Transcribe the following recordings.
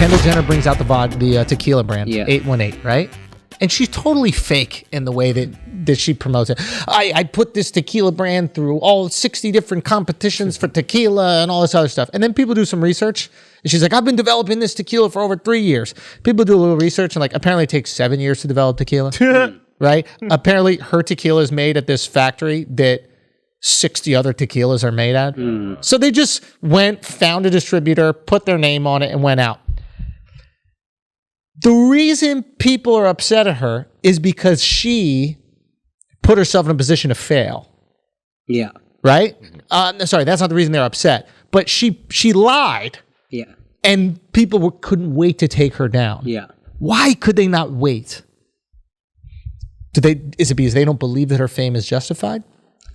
Kendall Jenner brings out the tequila brand, Yeah. 818, right? And she's totally fake in the way that she promotes it. I put this tequila brand through all 60 different competitions for tequila and all this other stuff. And then people do some research. And she's like, I've been developing this tequila for over 3 years. People do a little research and like apparently it takes 7 years to develop tequila. Right? Apparently her tequila is made at this factory that 60 other tequilas are made at. So they just found a distributor, put their name on it, and went out. The reason people are upset at her is because she put herself in a position to fail. Yeah. Right? Sorry, that's not the reason they're upset. But she lied. Yeah. And people couldn't wait to take her down. Yeah. Why could they not wait? Is it because they don't believe that her fame is justified?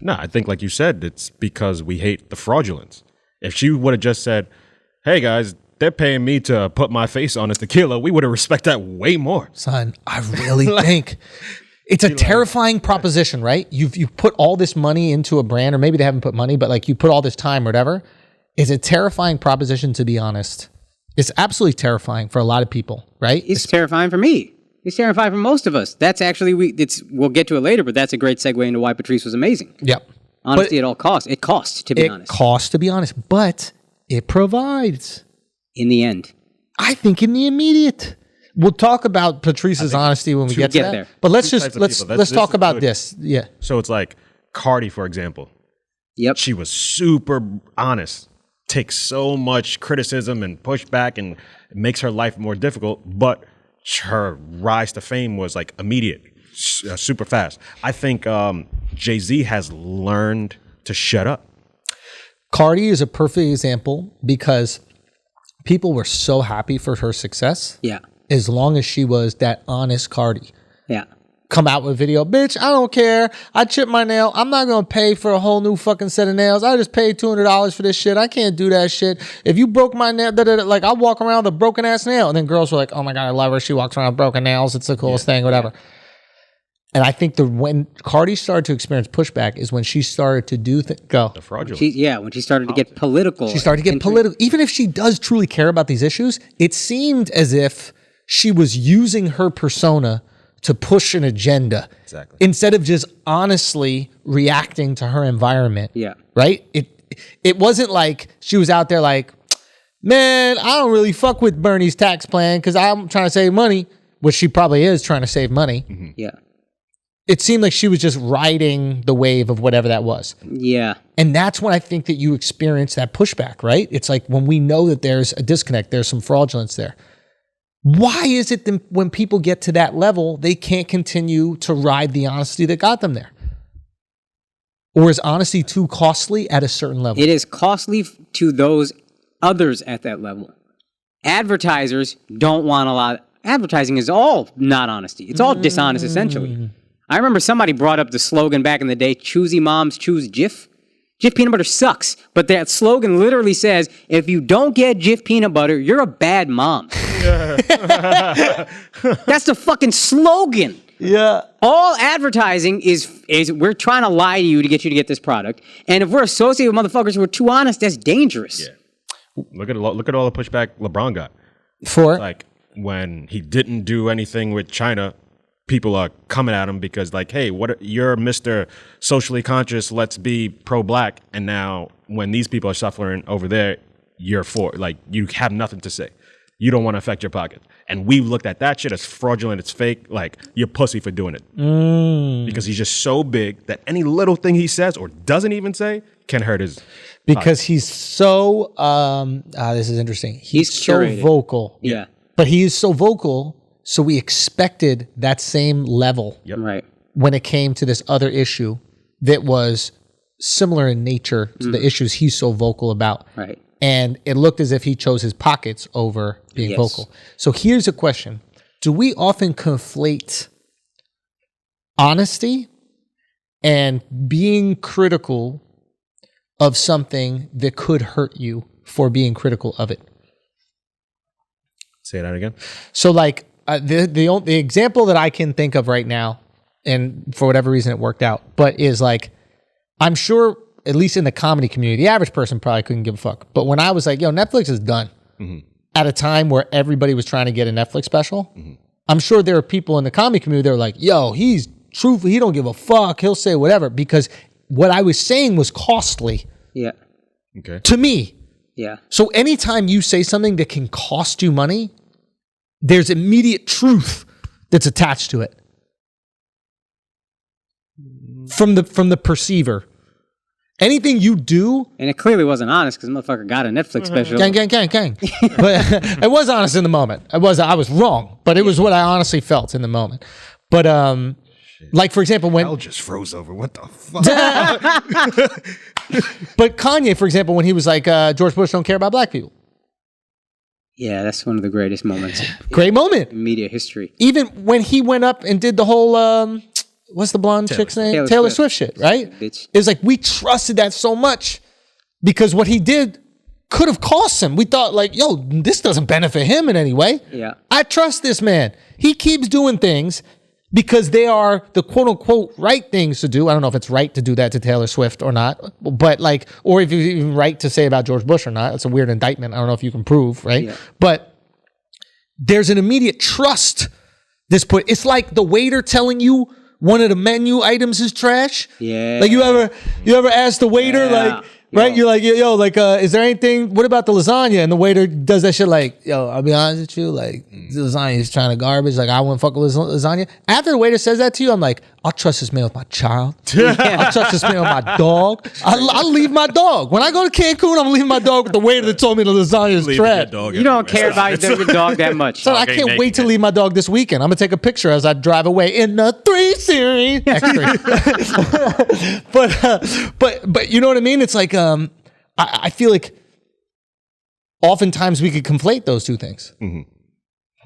No, I think like you said, it's because we hate the fraudulence. If she would have just said, hey guys, they're paying me to put my face on a tequila, we would have respected that way more. Son, I really think it's a terrifying proposition, right? You've put all this money into a brand, or maybe they haven't put money, but like you put all this time or whatever. It's a terrifying proposition, to be honest. It's absolutely terrifying for a lot of people, right? It's terrifying for me. It's terrifying for most of us. That's actually, we'll get to it later, but that's a great segue into why Patrice was amazing. Yep. Honesty at all costs. It costs, to be honest. It costs, to be honest, but it provides. In the end. I think in the immediate. We'll talk about Patrice's honesty when we get to that. There. But let's talk about this. Yeah. So it's like Cardi, for example. Yep. She was super honest. Takes so much criticism and pushback, and it makes her life more difficult, but her rise to fame was like immediate, super fast. I think Jay-Z has learned to shut up. Cardi is a perfect example because people were so happy for her success. Yeah. As long as she was that honest Cardi. Yeah. Come out with a video, bitch, I don't care. I chipped my nail. I'm not going to pay for a whole new fucking set of nails. I just paid $200 for this shit. I can't do that shit. If you broke my nail, like I walk around with a broken ass nail. And then girls were like, oh my God, I love her. She walks around with broken nails. It's the coolest thing, whatever. And I think when Cardi started to experience pushback is when she started to do the fraudulent. When she started to get political. She started to get political. Even if she does truly care about these issues, it seemed as if she was using her persona to push an agenda. Exactly. Instead of just honestly reacting to her environment. Yeah. Right? It wasn't like she was out there like, man, I don't really fuck with Bernie's tax plan because I'm trying to save money, which she probably is trying to save money. Mm-hmm. Yeah. It seemed like she was just riding the wave of whatever that was. Yeah. And that's when I think that you experience that pushback, right? It's like when we know that there's a disconnect, there's some fraudulence there. Why is it that when people get to that level, they can't continue to ride the honesty that got them there? Or is honesty too costly at a certain level? It is costly to those others at that level. Advertisers don't want a lot. Advertising is all not honesty. It's all dishonest, essentially. I remember somebody brought up the slogan back in the day, choosy moms choose Jif. Jif peanut butter sucks, but that slogan literally says, if you don't get Jif peanut butter, you're a bad mom. That's the fucking slogan. Yeah. All advertising is we're trying to lie to you to get you to get this product. And if we're associated with motherfuckers who are too honest, that's dangerous. Yeah. Look at all the pushback LeBron got. For? Like when he didn't do anything with China, people are coming at him because like, hey, you're Mr. Socially Conscious, let's be pro-black. And now when these people are suffering over there, you're for, like, you have nothing to say. You don't want to affect your pocket. And we looked at that shit as fraudulent, it's fake, like, you're pussy for doing it. Because he's just so big that any little thing he says or doesn't even say can hurt his Because he's so, this is interesting. He's so vocal. Yeah. But he is so vocal, so we expected that same level Right. when it came to this other issue that was similar in nature to the issues he's so vocal about. Right. And it looked as if he chose his pockets over being vocal. So here's a question. Do we often conflate honesty and being critical of something that could hurt you for being critical of it? Say that again. So like the example that I can think of right now, and for whatever reason it worked out, but is like, I'm sure at least in the comedy community, the average person probably couldn't give a fuck. But when I was like, yo, Netflix is done. at a time where everybody was trying to get a Netflix special. I'm sure there are people in the comedy community that are like, yo, he's truthful. He don't give a fuck. He'll say whatever. Because what I was saying was costly to me. Yeah. So anytime you say something that can cost you money, there's immediate truth that's attached to it. From the perceiver. Anything you do... And it clearly wasn't honest because the motherfucker got a Netflix special. Gang. But it was honest in the moment. I was wrong, but it was what I honestly felt in the moment. But like, for example, when... I just froze over. What the fuck? But Kanye, for example, when he was like, George Bush don't care about black people. Yeah, that's one of the greatest moments. Great moment. In media history. Even when he went up and did the whole... what's the blonde chick's name? Taylor Swift shit, right? Bitch. It was like we trusted that so much because what he did could have cost him. We thought like, yo, this doesn't benefit him in any way. Yeah. I trust this man. He keeps doing things because they are the quote unquote right things to do. I don't know if it's right to do that to Taylor Swift or not, but like, or if it's even right to say about George Bush or not. It's a weird indictment. I don't know if you can prove, right? Yeah. But there's an immediate trust. It's like the waiter telling you one of the menu items is trash. Yeah. Like you ever ask the waiter, like, right? You're like, yo, like, is there anything, what about the lasagna? And the waiter does that shit like, yo, I'll be honest with you, like, the lasagna is kind of garbage. Like, I wouldn't fuck with lasagna. After the waiter says that to you, I'm like, I'll trust this man with my child. I'll trust this man with my dog. I'll leave my dog. When I go to Cancun, I'm leaving my dog with the waiter that told me the lasagna is trash. You don't care about your dog that much. So I can't wait to leave my dog this weekend. I'm going to take a picture as I drive away in the 3 Series. But you know what I mean? It's like, I feel like oftentimes we could conflate those two things. You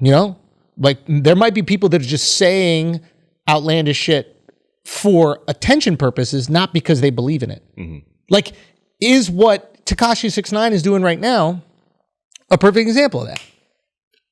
know? Like there might be people that are just saying outlandish shit for attention purposes, not because they believe in it. Like, is what Tekashi 6ix9ine is doing right now a perfect example of that?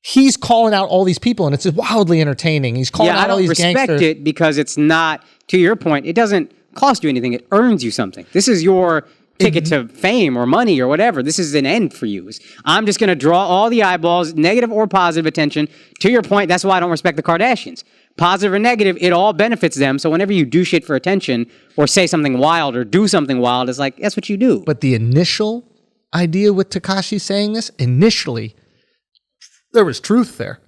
He's calling out all these people, and it's wildly entertaining. He's calling out all these gangsters. I don't respect it because it's not, to your point, it doesn't cost you anything. It earns you something. This is your ticket to fame or money or whatever. This is an end for you. I'm just going to draw all the eyeballs, negative or positive attention. To your point, that's why I don't respect the Kardashians. Positive or negative, it all benefits them. So whenever you do shit for attention or say something wild or do something wild, it's like, that's what you do. But the initial idea with Tekashi saying this, initially, there was truth there.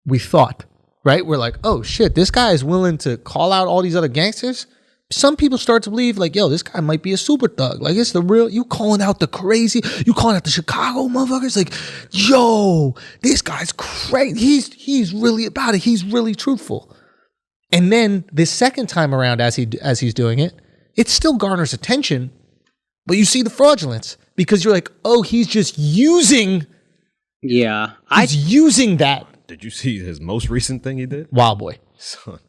We thought, right? We're like, oh shit, this guy is willing to call out all these other gangsters. Some people start to believe like, yo, this guy might be a super thug. Like it's the real, you calling out the crazy, you calling out the Chicago motherfuckers. Like, yo, this guy's crazy. He's really about it. He's really truthful. And then the second time around, as he's doing it, it still garners attention, but you see the fraudulence because you're like, oh, he's just using. Yeah. He's using that. Did you see his most recent thing he did? Wild Boy.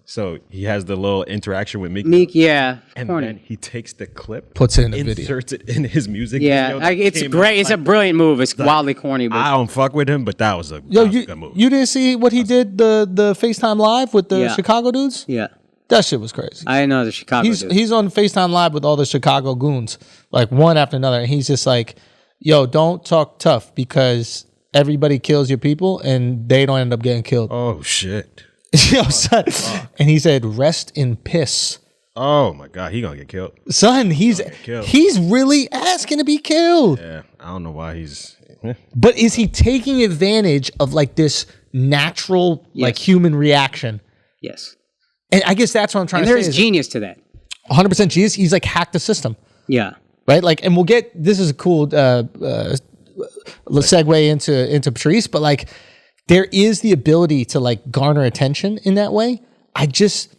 So he has the little interaction with Meek. Meek, yeah. And corny. then he takes the clip, puts it in the video, inserts it in his music video. Yeah, it's great. It's a brilliant move. It's wildly corny. But I don't fuck with him, but that was a good move. You didn't see what he did, the FaceTime Live with the Chicago dudes? Yeah. That shit was crazy. I know the Chicago dudes. He's on FaceTime Live with all the Chicago goons, like one after another. And he's just like, yo, don't talk tough because everybody kills your people and they don't end up getting killed. Oh, shit. Yo, son. And he said, rest in piss. Oh, my God. He gonna get killed. Son, he's really asking to be killed. Yeah, I don't know why he's... But is he taking advantage of like this natural, like human reaction? Yes. And I guess that's what I'm trying to say. And there's genius to that. 100% genius. He's like hacked the system. Yeah. Right? Like, and we'll get, this is a cool segue into Patrice, but like there is the ability to like garner attention in that way. I just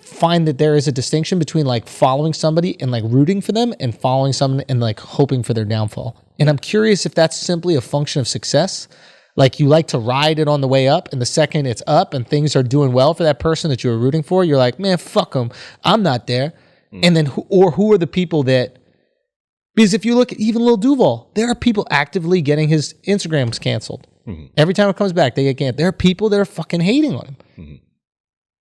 find that there is a distinction between like following somebody and like rooting for them and following someone and like hoping for their downfall. And I'm curious if that's simply a function of success. Like you like to ride it on the way up, and the second it's up and things are doing well for that person that you were rooting for, you're like, man, fuck them. I'm not there. And then who are the people that, because if you look at even Lil Duval, there are people actively getting his Instagrams canceled. Every time it comes back, they get canceled. There are people that are fucking hating on him.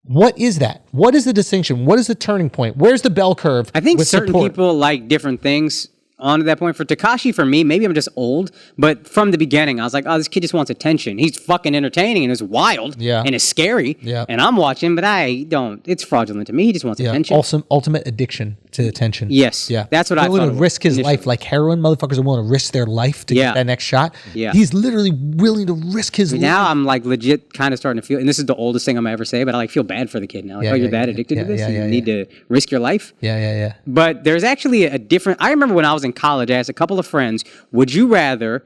What is that? What is the distinction? What is the turning point? Where's the bell curve? I think certain support? people like different things. on to that point. For Tekashi, for me, maybe I'm just old, but from the beginning, I was like, oh, this kid just wants attention. He's fucking entertaining and it's wild and it's scary. Yeah. And I'm watching, but I don't. It's fraudulent to me. He just wants attention. Also, ultimate addiction to attention. Yes. Yeah. That's what I thought. Willing to risk his initially. life like heroin. Motherfuckers are willing to risk their life to get that next shot. Yeah. He's literally willing to risk his life. Now I'm like legit kind of starting to feel, and this is the oldest thing I'm ever say, but I like feel bad for the kid now. Like, you're that addicted to this? You need to risk your life? Yeah. But there's actually a different, I remember when I was in college, I asked a couple of friends, would you rather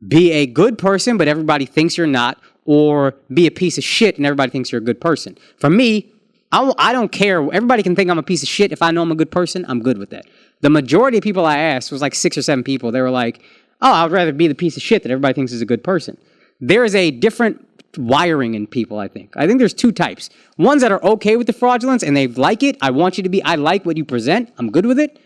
be a good person, but everybody thinks you're not, or be a piece of shit and everybody thinks you're a good person? For me, I don't care. Everybody can think I'm a piece of shit. If I know I'm a good person, I'm good with that. The majority of people I asked was like 6 or 7 people. They were like, oh, I would rather be the piece of shit that everybody thinks is a good person. There is a different wiring in people, I think. I think there's 2 types. Ones that are okay with the fraudulence and they like it. I want you to be, I like what you present. I'm good with it,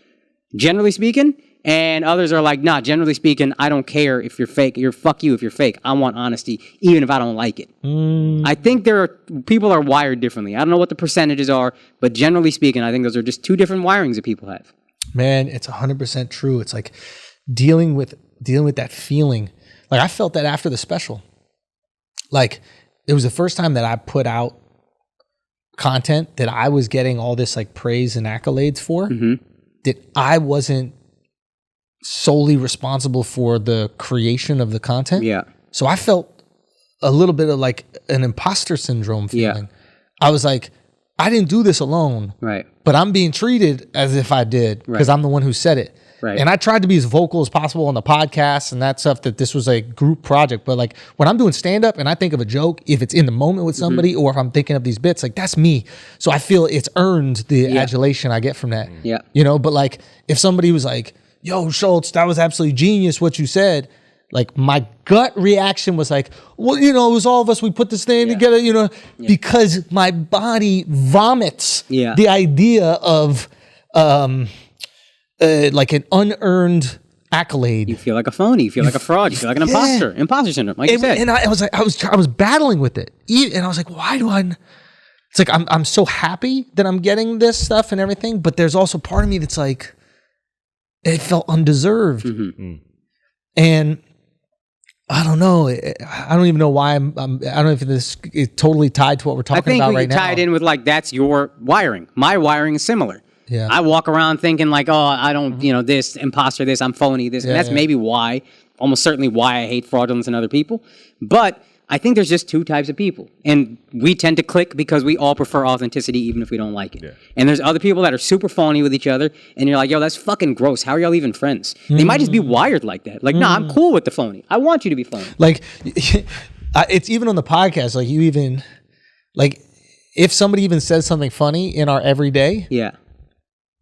generally speaking. And others are like, nah, generally speaking, I don't care if you're fake. Fuck you if you're fake. I want honesty, even if I don't like it. I think people are wired differently. I don't know what the percentages are, but generally speaking, I think those are just 2 different wirings that people have. Man, it's 100% true. It's like dealing with that feeling. Like I felt that after the special. Like it was the first time that I put out content that I was getting all this like praise and accolades for, that I wasn't solely responsible for the creation of the content. Yeah. So I felt a little bit of like an imposter syndrome feeling. Yeah. I was like, I didn't do this alone. Right. But I'm being treated as if I did because I'm the one who said it. Right. And I tried to be as vocal as possible on the podcast and that stuff, that this was a group project. But like when I'm doing stand up and I think of a joke, if it's in the moment with somebody or if I'm thinking of these bits, like that's me. So I feel it's earned the adulation I get from that. Yeah. You know, but like if somebody was like, yo, Schulz, that was absolutely genius what you said. Like my gut reaction was like, well, you know, it was all of us. We put this thing together, you know, because my body vomits the idea of like an unearned accolade. You feel like a phony. You feel like a fraud. You feel like an imposter. Imposter syndrome, like you said. And I was like, I was battling with it, and I was like, why do I? It's like I'm so happy that I'm getting this stuff and everything, but there's also part of me that's like, it felt undeserved, and I don't know. I don't even know why I don't know if this is totally tied to what we're talking about right now. I think we tied in with like, that's your wiring. My wiring is similar. Yeah. I walk around thinking like, oh, I don't, you know, this, imposter this, I'm phony this. And that's maybe why, almost certainly why I hate fraudulence in other people. But I think there's just 2 types of people. And we tend to click because we all prefer authenticity even if we don't like it. Yeah. And there's other people that are super phony with each other. And you're like, yo, that's fucking gross. How are y'all even friends? They might just be wired like that. Like, nah, I'm cool with the phony. I want you to be phony. Like, it's even on the podcast, like you even, like if somebody even says something funny in our everyday,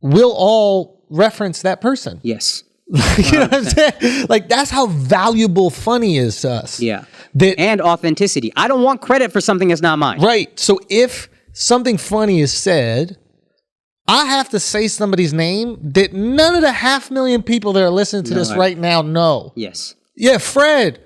we'll all reference that person. Yes. You know what I'm saying? Like that's how valuable funny is to us. Yeah. And authenticity. I don't want credit for something that's not mine. Right. So if something funny is said, I have to say somebody's name that none of the 500,000 people that are listening to this right now know. Yes. Yeah, Fred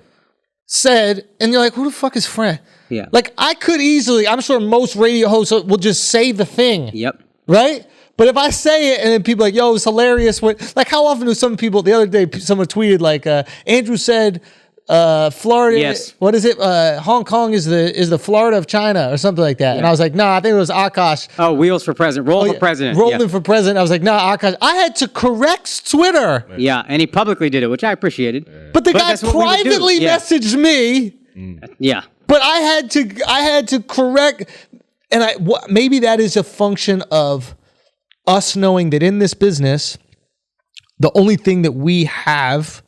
said, and you're like, who the fuck is Fred? Yeah. Like I could easily, I'm sure most radio hosts will just say the thing. Yep. Right? But if I say it and then people are like, yo, it's hilarious. Like how often do some people, the other day, someone tweeted like, Andrew said, Florida, what is it? Hong Kong is the Florida of China or something like that. Yeah. And I was like, nah, I think it was Akaash. Oh, wheels for president. For president. Rolling for president. I was like, nah, Akaash. I had to correct Twitter. Yeah, and he publicly did it, which I appreciated. But the guy privately messaged me. Yeah. But I had to correct, and maybe that is a function of us knowing that in this business, the only thing that we have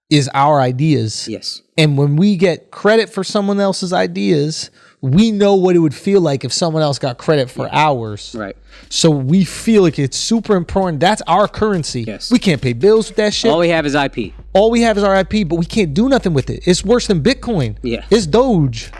is our ideas. Yes. And when we get credit for someone else's ideas, we know what it would feel like if someone else got credit for ours. Right. So we feel like it's super important. That's our currency. Yes. We can't pay bills with that shit. All we have is IP. All we have is our IP, but we can't do nothing with it. It's worse than Bitcoin. Yeah. It's Doge.